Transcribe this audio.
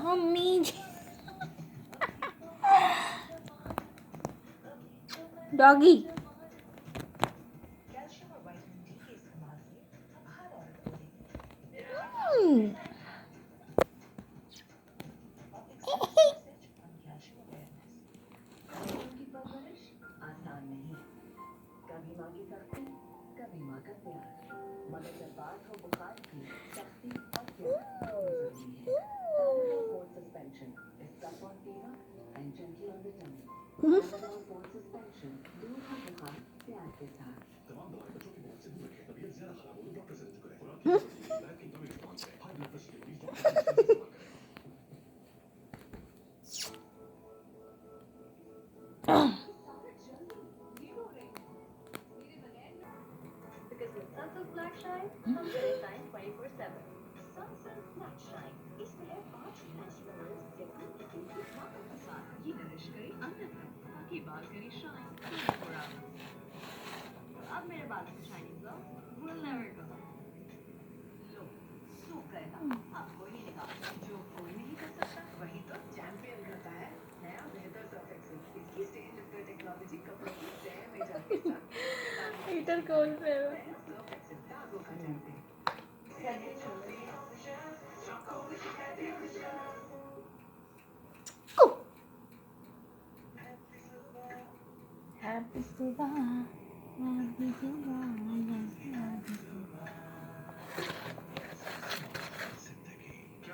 Mummy doggy कभी माँ की सख्ती, कभी माँ का प्यार, मगर जब बात हो बुखार की, सख्ती और प्यार दोनों जरूरी है। Panadol Cold Suspension is tough on fever and gentle on the tummy. Panadol Cold Suspension दूर हो बुखार प्यार के साथ। तमाम दवाएं बच्चों की मौत से दूर रखें। तबीयत ज्यादा खराब हो तो डॉक्टर से रब्त करें। खुराक की जरूरत है। लैब की कमी इस्तेमाल करें। हाई ब्लड प्रेशर के मरीज डॉक्टर से जल्दी इस्तेमाल करें। Because with Sunsilk Black Shine, हम करे shine 24/7. Sunsilk Black Shine. इसमें है 5 नेचुरल मिनरल्स जिनका किसी भी ताकत के साथ ये नरिश करे अंदर तक ताकि बाल करे shine 24 hours. अब मेरे बाल से shining glow will never go. लो, सूख गया. अब कोई नहीं निकाल. जो कोई नहीं कर सकता, वही तो चैंपियन करता है. नया बेहतर सर्फ एक्सेल. इसकी स्टेज ऑफ टेक्नोलॉजी कपड़ों की तह में जाके साथ हीटर कौन से है Happy Suba, Happy Suba,